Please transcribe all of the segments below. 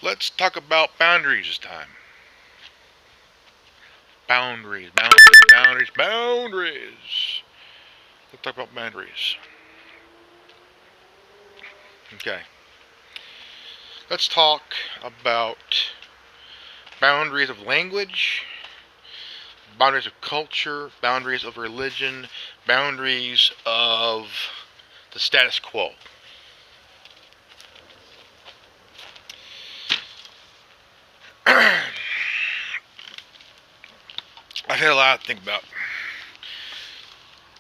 Let's talk about boundaries this time. Boundaries. Let's talk about boundaries. Okay. Let's talk about boundaries of language, boundaries of culture, boundaries of religion, boundaries of the status quo. I've had a lot to think about.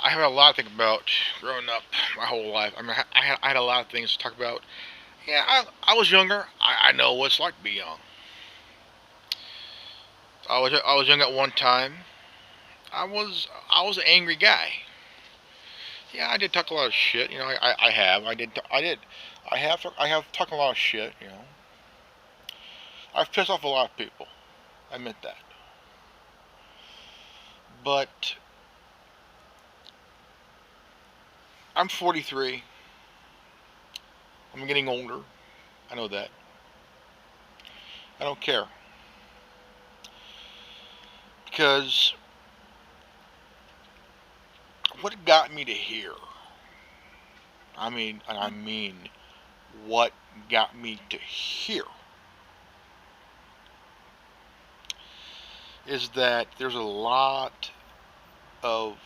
I have a lot to think about growing up my whole life. I mean, I had a lot of things to talk about. Yeah, I was younger. I know what it's like to be young. I was young at one time. I was an angry guy. Yeah, I did talk a lot of shit. You know, I have. I have talked a lot of shit. You know, I've pissed off a lot of people. I admit that. But I'm 43. I'm getting older. I know that. I don't care because what got me to here. I mean, what got me to here is that there's a lot of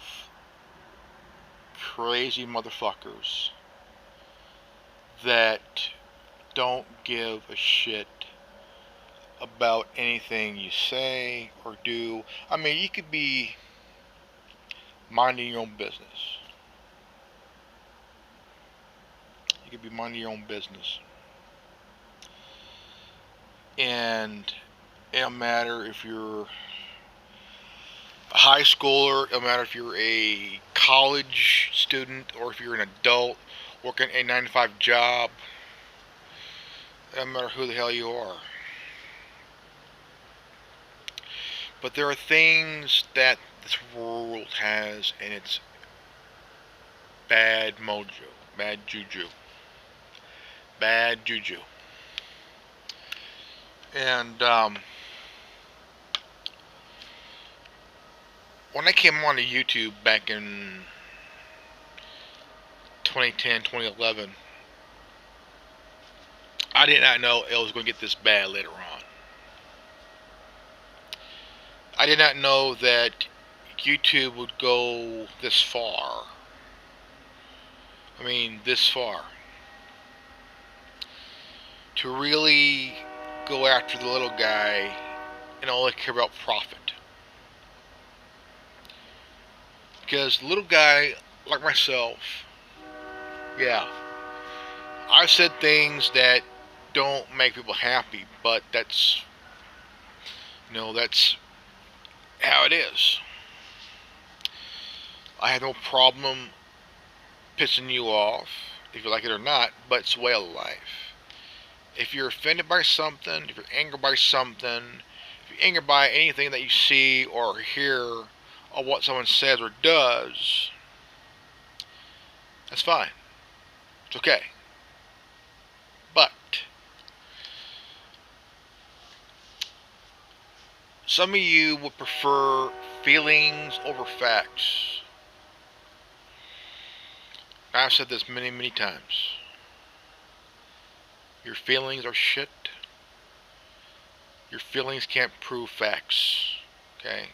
crazy motherfuckers that don't give a shit about anything you say or do. I mean, you could be minding your own business. You could be minding your own business. And it don't matter if you're a high schooler, it don't matter if you're a college student or if you're an adult working a 9 to 5 job. It don't matter who the hell you are. But there are things that this world has, and it's bad mojo, bad juju, bad juju. And when I came on to YouTube back in 2010, 2011, I did not know it was going to get this bad later on. I did not know that YouTube would go this far. I mean, this far. To really go after the little guy and only care about profit. Because the little guy, like myself, yeah, I've said things that don't make people happy, but that's how it is. I have no problem pissing you off, if you like it or not, but it's a way of life. If you're offended by something, if you're angered by something, if you're angered by anything that you see or hear or what someone says or does, that's fine. It's okay. But some of you would prefer feelings over facts. I've said this many, many times. Your feelings are shit. Your feelings can't prove facts. Okay?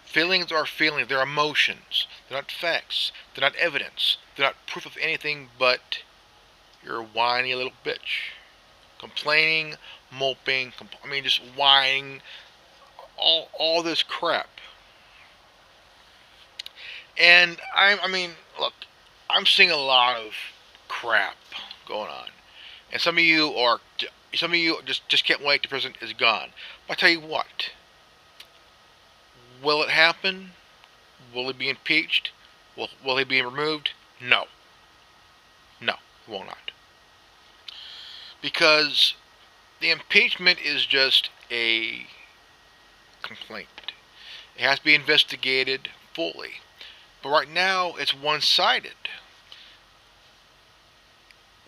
Feelings are feelings. They're emotions. They're not facts. They're not evidence. They're not proof of anything but you're a whiny little bitch. Complaining, moping, just whining, all this crap. And look, I'm seeing a lot of crap going on. And some of you just can't wait till the president is gone. But I tell you what, will it happen? Will he be impeached? Will he be removed? No. No, he will not. Because the impeachment is just a complaint. It has to be investigated fully. But right now, it's one-sided.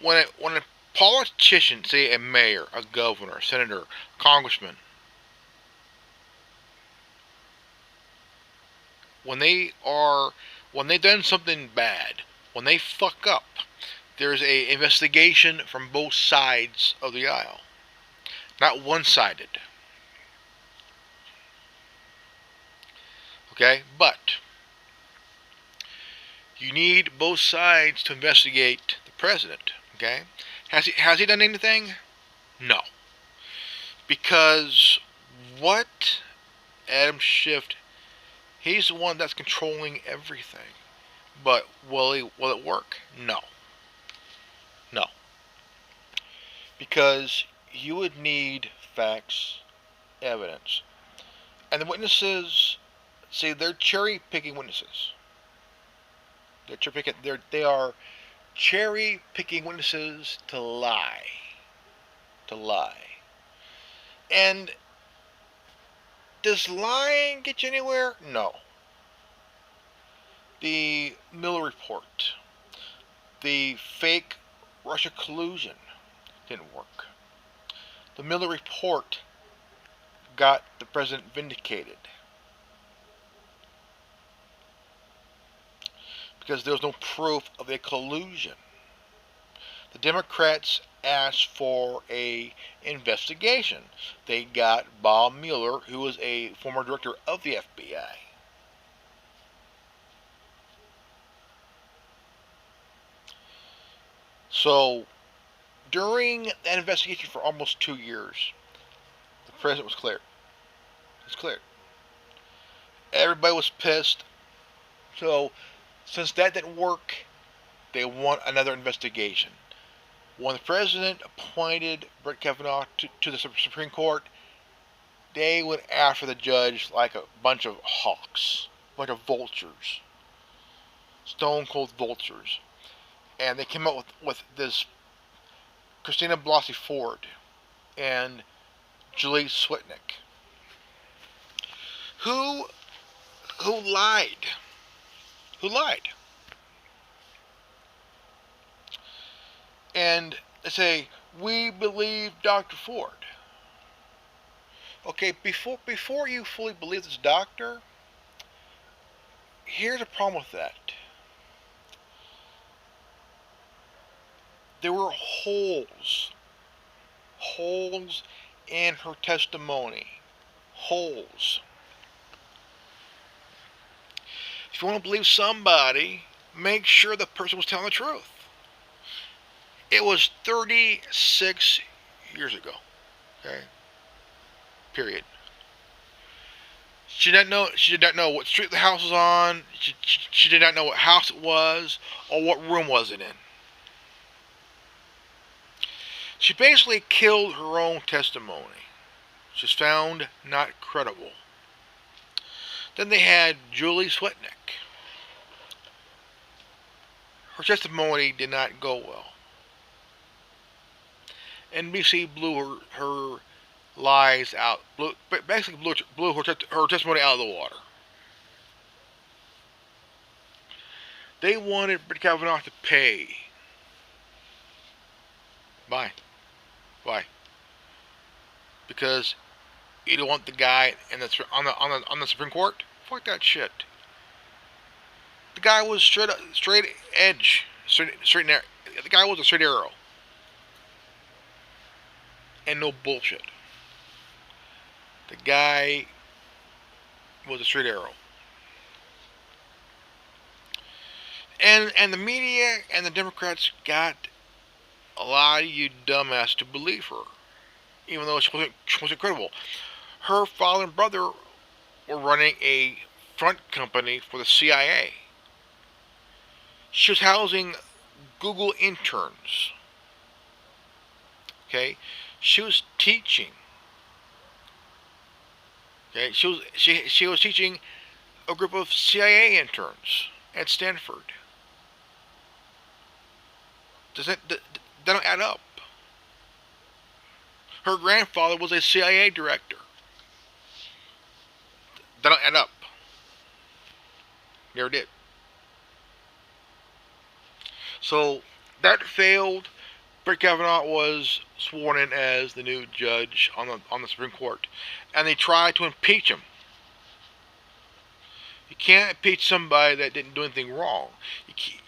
When a Politicians, say a mayor, a governor, a senator, congressman, when they've done something bad, when they fuck up, there's a investigation from both sides of the aisle, not one-sided. Okay, but you need both sides to investigate the president. Okay, has he done anything? No, because what Adam Schiff, he's the one that's controlling everything. But will it work? No. No. Because you would need facts, evidence. And the witnesses, see, they're cherry picking witnesses. They are cherry picking witnesses to lie. To lie. And does lying get you anywhere? No. The Miller report, the fake Russia collusion didn't work. The Miller report got the president vindicated because there was no proof of a collusion. The Democrats asked for a investigation. They got Bob Mueller, who was a former director of the FBI. So, during that investigation for almost 2 years, the president was cleared. It's cleared. Everybody was pissed. So, since that didn't work, they want another investigation. When the president appointed Brett Kavanaugh to the Supreme Court, they went after the judge like a bunch of hawks, a bunch of vultures, stone cold vultures. And they came up with this Christina Blasey Ford and Julie Swetnick, who lied. Who lied. And they say, we believe Dr. Ford. Okay, before you fully believe this doctor, here's a problem with that. There were holes in her testimony. Holes. If you want to believe somebody, make sure the person was telling the truth. It was 36 years ago. Okay? Period. She did not know what street the house was on. She did not know what house it was or what room was it in. She basically killed her own testimony. She's found not credible. Then they had Julie Swetnick. Her testimony did not go well. NBC blew her lies out, basically blew her testimony out of the water. They wanted Brett Kavanaugh to pay. Why? Because you don't want the guy on the Supreme Court. Fuck that shit. The guy was straight edge, straight narrow. The guy was a straight arrow, and no bullshit. The guy was a straight arrow. And the media and the Democrats got a lot of you dumbass to believe her, even though she wasn't credible. Her father and brother were running a front company for the CIA. She was housing Google interns. Okay, she was teaching. Okay, she was teaching a group of CIA interns at Stanford. That don't add up. Her grandfather was a CIA director. That don't add up. Never did. So that failed. Brett Kavanaugh was sworn in as the new judge on the Supreme Court, and they tried to impeach him. You can't impeach somebody that didn't do anything wrong.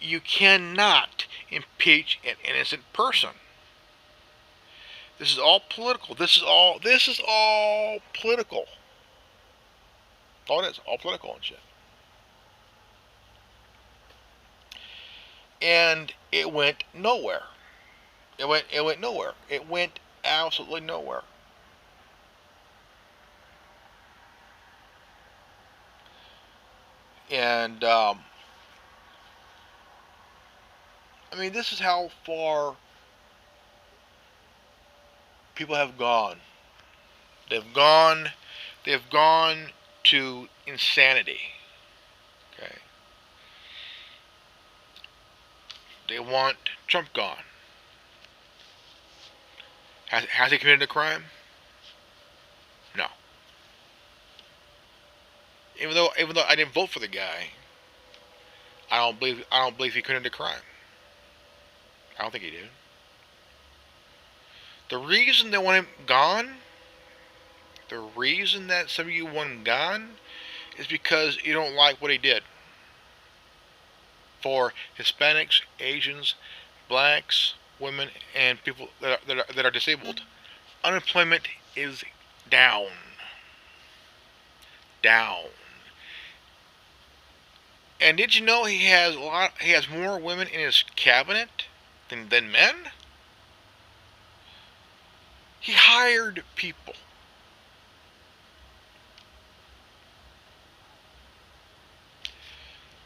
You cannot impeach an innocent person. This is all political. This is all political. All it is, all political and shit. And it went nowhere. It went nowhere. It went absolutely nowhere. And I mean, this is how far people have gone. They've gone to insanity. Okay. They want Trump gone. Has he committed a crime? No. Even though I didn't vote for the guy, I don't believe he committed a crime. I don't think he did. The reason they want him gone, the reason that some of you want him gone, is because you don't like what he did for Hispanics, Asians, blacks, women, and people that are disabled. Unemployment is down. Down. And did you know he has more women in his cabinet than men? He hired people.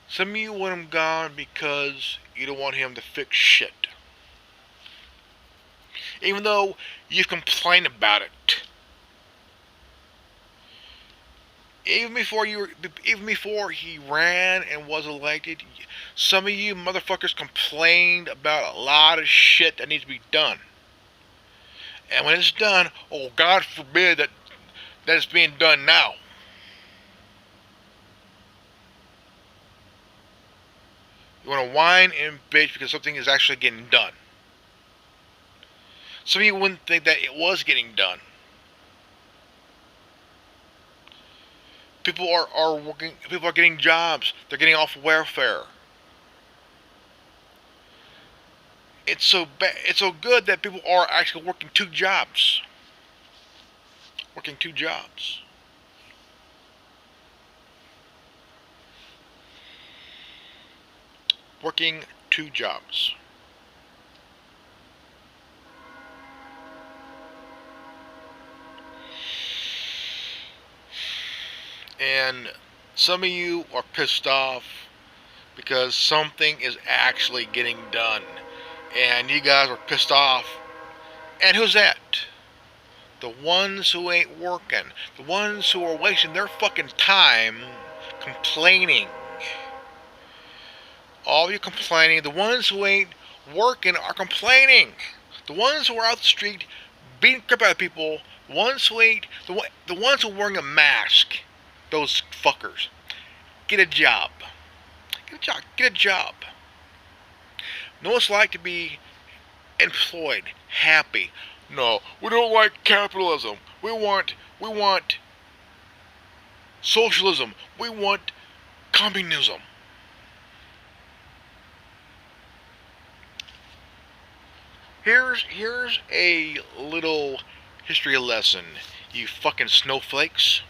Some of you want him gone because you don't want him to fix shit. Even though you've complained about it. Even before he ran and was elected, some of you motherfuckers complained about a lot of shit that needs to be done. And when it's done, oh, God forbid that it's being done now. You want to whine and bitch because something is actually getting done. Some of you wouldn't think that it was getting done. People are working. People are getting jobs. They're getting off welfare. It's so bad. It's so good that people are actually working 2 jobs. Working 2 jobs. Working 2 jobs. And some of you are pissed off because something is actually getting done. And you guys are pissed off. And who's that? The ones who ain't working. The ones who are wasting their fucking time complaining. All you complaining. The ones who ain't working are complaining. The ones who are out the street beating crap out of people. The ones who ain't. The ones who are wearing a mask. Those fuckers. Get a job. Get a job. Get a job. Know what it's like to be employed, happy. No, we don't like capitalism. We want socialism. We want communism. Here's a little history lesson, you fucking snowflakes.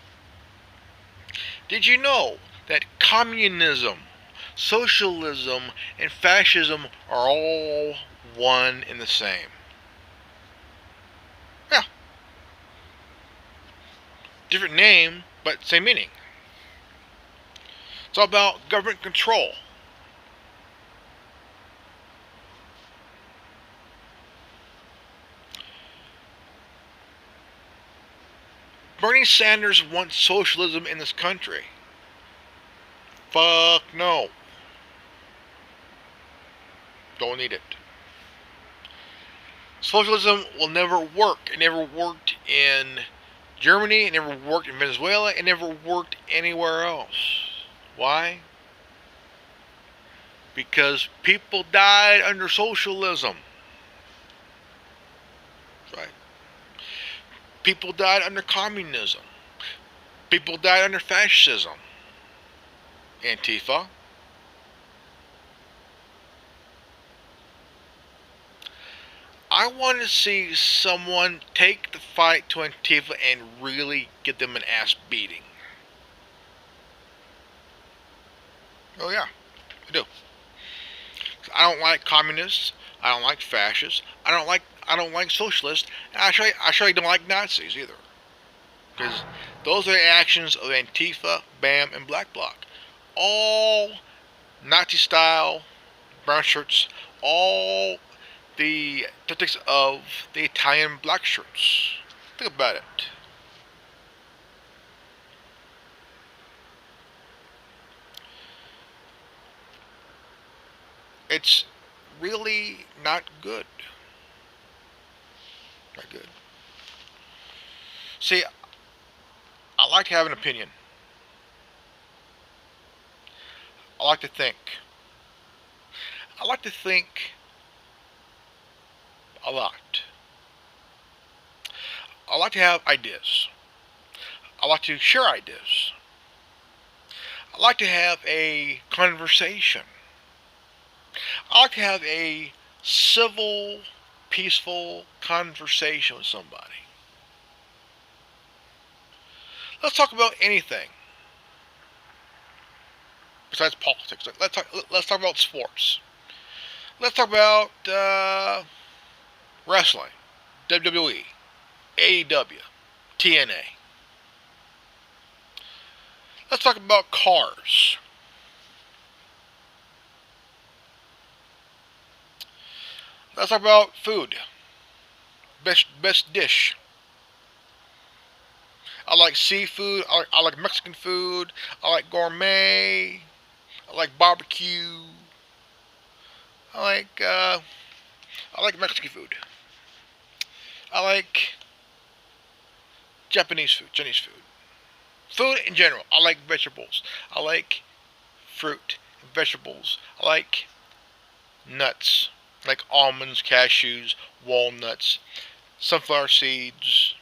Did you know that communism, socialism, and fascism are all one and the same? Yeah. Different name, but same meaning. It's all about government control. Bernie Sanders wants socialism in this country. Fuck no. Don't need it. Socialism will never work. It never worked in Germany. It never worked in Venezuela. It never worked anywhere else. Why? Because people died under socialism. Right. People died under communism. People died under fascism. Antifa. I want to see someone take the fight to Antifa and really get them an ass beating. Oh yeah, I do. I don't like communists. I don't like fascists. I don't like socialists. And I actually don't like Nazis either. Because those are the actions of Antifa, BAM, and Black Bloc. All Nazi style brown shirts. All the tactics of the Italian black shirts. Think about it. It's really not good. Not good. See, I like to have an opinion. I like to think. I like to think a lot. I like to have ideas. I like to share ideas. I like to have a conversation. I like to have a civil, peaceful conversation with somebody. Let's talk about anything besides politics. Let's talk about sports. Let's talk about wrestling, WWE, AEW, TNA. Let's talk about cars. Let's talk about food. Best dish. I like seafood. I like Mexican food. I like gourmet. I like barbecue. I like uh, I like Mexican food. I like Japanese food, Chinese food. Food in general. I like vegetables. I like fruit and vegetables. I like nuts. Like almonds, cashews, walnuts, sunflower seeds,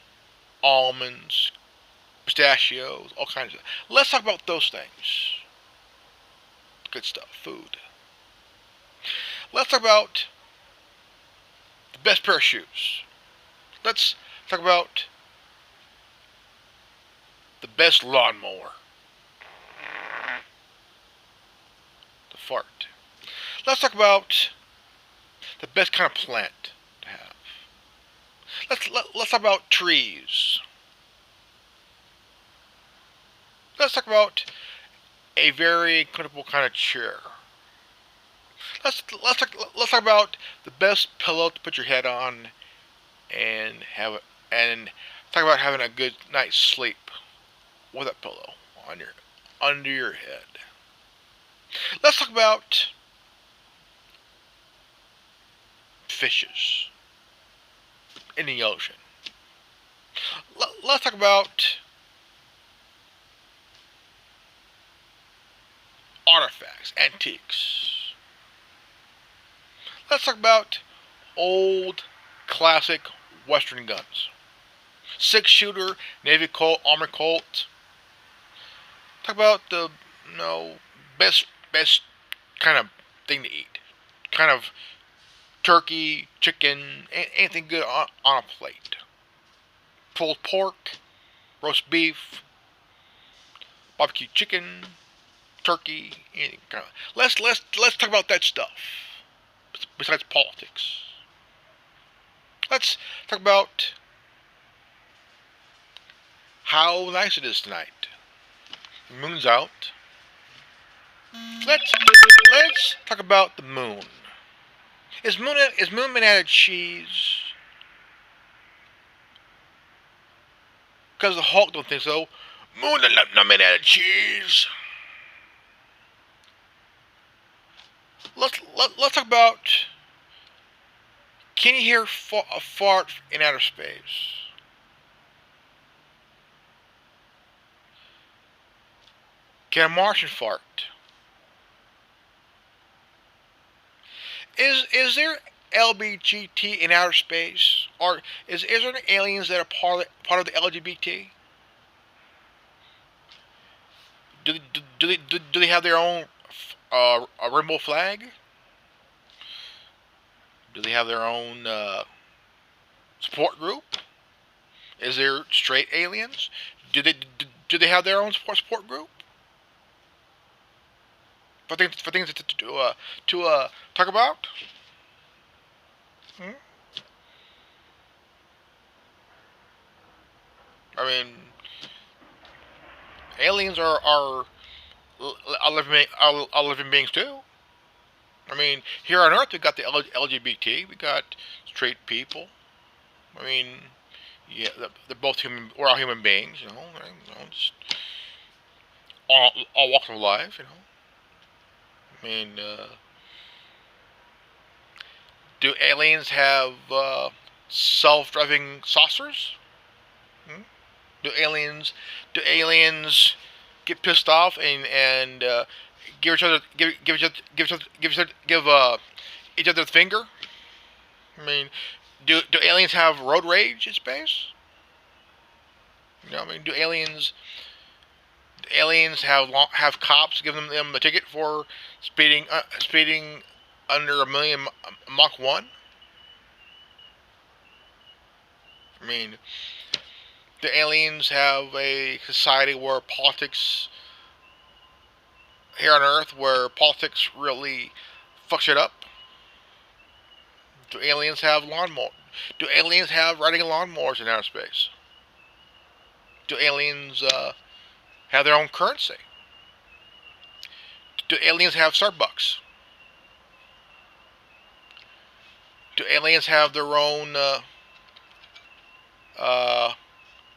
almonds, pistachios, all kinds of. Let's talk about those things. Good stuff. Food. Let's talk about the best pair of shoes. Let's talk about the best lawnmower. The fart. Let's talk about the best kind of plant to have. Let's talk about trees. Let's talk about a very comfortable kind of chair. Let's talk about the best pillow to put your head on and talk about having a good night's sleep with that pillow on your under your head. Let's talk about fishes in the ocean. Let's talk about artifacts, antiques. Let's talk about old classic Western guns. 6-shooter, Navy Colt, Army Colt. Talk about the best kind of thing to eat. Kind of turkey, chicken, anything good on a plate. Pulled pork, roast beef, barbecue chicken, turkey, anything kind of. Let's talk about that stuff. Besides politics, let's talk about how nice it is tonight. The moon's out. Let's talk about the moon. Is moon made out of cheese? Because the Hulk don't think so. Moon is not made out of cheese. Let's talk about. Can you hear a fart in outer space? Can a Martian fart? Is there LBGT in outer space? Or is there any aliens that are part of the LGBT? Do they have their own a rainbow flag? Do they have their own support group? Is there straight aliens? Do they have their own support group? For things to talk about? Hmm? I mean, aliens are living beings too. I mean, here on Earth we got the LGBT, we got straight people. I mean, yeah, they're both human. We're all human beings, just all walks of life. I mean, do aliens have self-driving saucers? Hmm? Do aliens get pissed off and give each other each other the finger? I mean, do aliens have road rage in space? I mean, do aliens have cops giving them a ticket for speeding under a million Mach 1? I mean, do aliens have a society where politics here on Earth where politics really fucks it up? Do aliens have lawnmowers? Do aliens have riding lawnmowers in outer space? Do aliens have their own currency? Do aliens have Starbucks? Do aliens have their own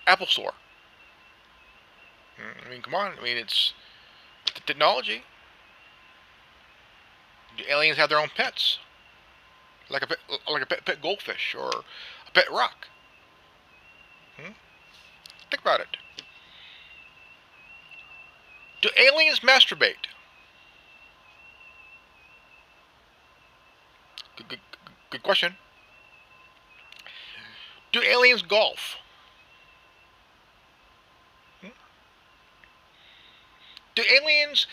Apple Store? I mean, come on. I mean, it's technology. Do aliens have their own pets? Like a pet goldfish or a pet rock? Think about it. Do aliens masturbate? Good question. Do aliens golf? Do aliens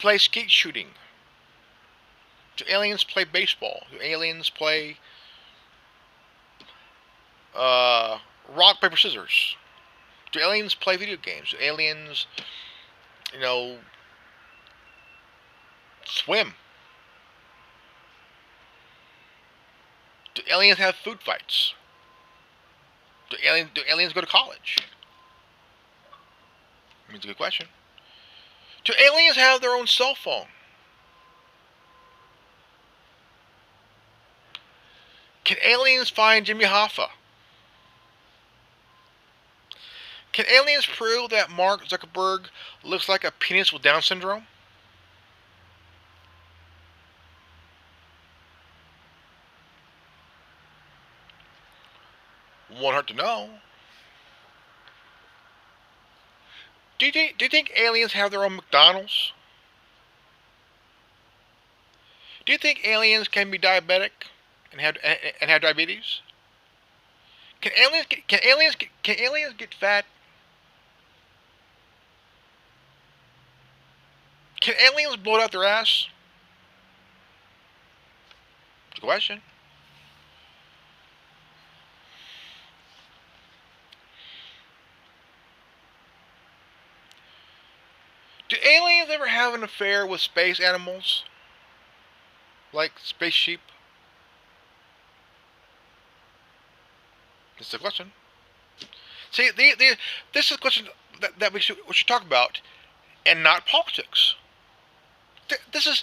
play skeet shooting? Do aliens play baseball? Do aliens play rock, paper, scissors? Do aliens play video games? Do aliens, swim? Do aliens have food fights? Do aliens go to college? I mean, it's a good question. Do aliens have their own cell phone? Can aliens find Jimmy Hoffa? Can aliens prove that Mark Zuckerberg looks like a penis with Down syndrome? Won't hurt to know. Do you think aliens have their own McDonald's? Do you think aliens can be diabetic and have diabetes? Can aliens get fat? Can aliens blow out their ass? Good question. Do aliens ever have an affair with space animals? Like space sheep? This is a question. See, this is a question that we should talk about, and not politics. This is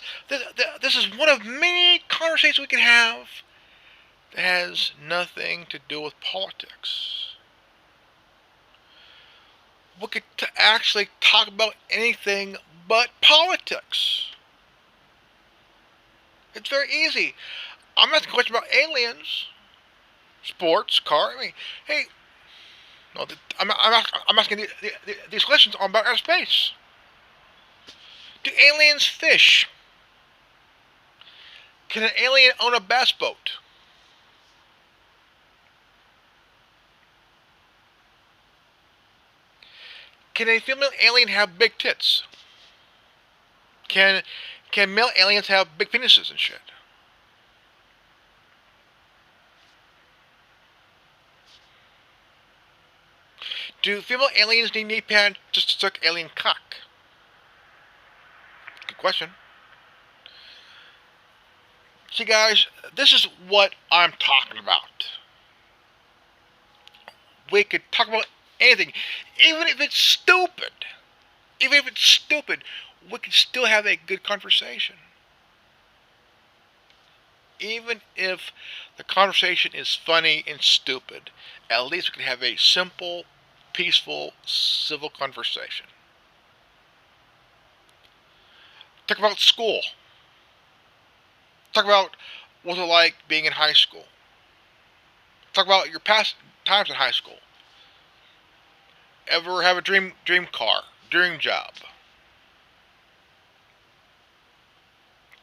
one of many conversations we can have that has nothing to do with politics. We could actually talk about anything but politics. It's very easy. I'm asking a question about aliens, sports, car. I mean, hey, no, I'm asking these questions about outer space. Do aliens fish? Can an alien own a bass boat? Can a female alien have big tits? Can male aliens have big penises and shit? Do female aliens need knee pads just to suck alien cock? Good question. See, guys, this is what I'm talking about. We could talk about anything, even if it's stupid. Even if it's stupid, we can still have a good conversation. Even if the conversation is funny and stupid, at least we can have a simple, peaceful, civil conversation. Talk about school. Talk about what it like being in high school. Talk about your past times in high school. Ever have a dream car, dream job?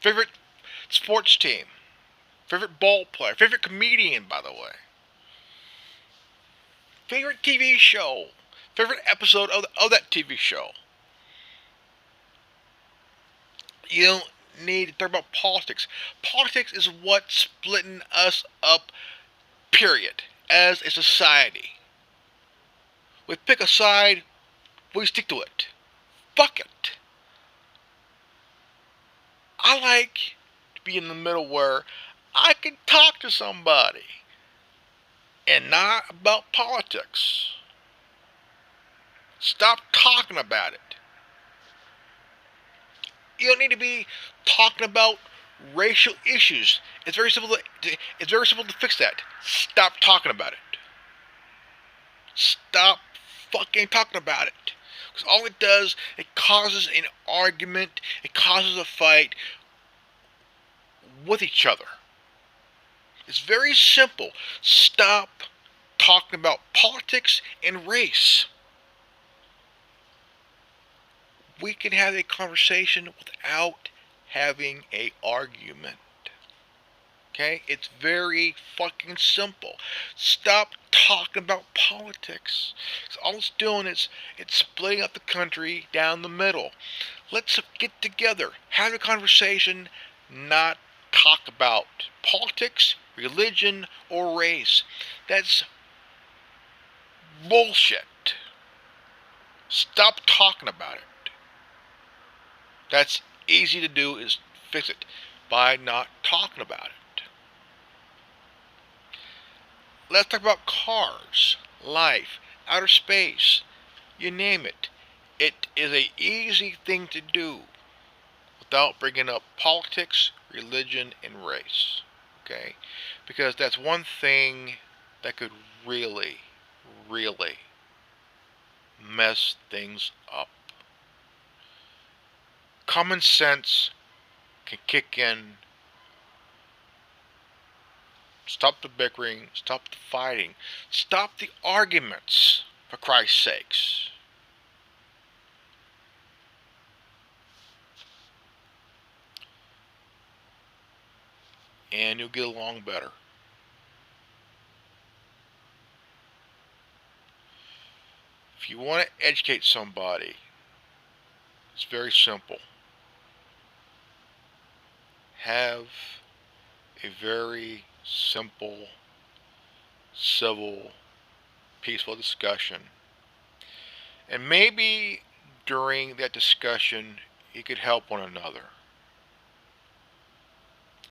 Favorite sports team? Favorite ball player? Favorite comedian, by the way? Favorite TV show? Favorite episode of that TV show? You don't need to talk about politics. Politics is what's splitting us up, period, as a society. We pick a side, we stick to it. Fuck it. I like to be in the middle where I can talk to somebody and not about politics. Stop talking about it. You don't need to be talking about racial issues. It's very simple to fix that. Stop talking about it. Stop fucking talking about it. Because all it does, it causes an argument, it causes a fight with each other. It's very simple. Stop talking about politics and race. We can have a conversation without having an argument. Okay? It's very fucking simple. Stop talking about politics. Because all it's doing is it's splitting up the country down the middle. Let's get together, have a conversation, not talk about politics, religion, or race. That's bullshit. Stop talking about it. That's easy to do, is fix it by not talking about it. Let's talk about cars, life, outer space, you name it. It is an easy thing to do without bringing up politics, religion, and race. Okay? Because that's one thing that could really, really mess things up. Common sense can kick in. Stop the bickering, stop the fighting, stop the arguments, for Christ's sakes. And you'll get along better. If you want to educate somebody, it's very simple. Have a very simple, civil, peaceful discussion. And maybe during that discussion, you could help one another.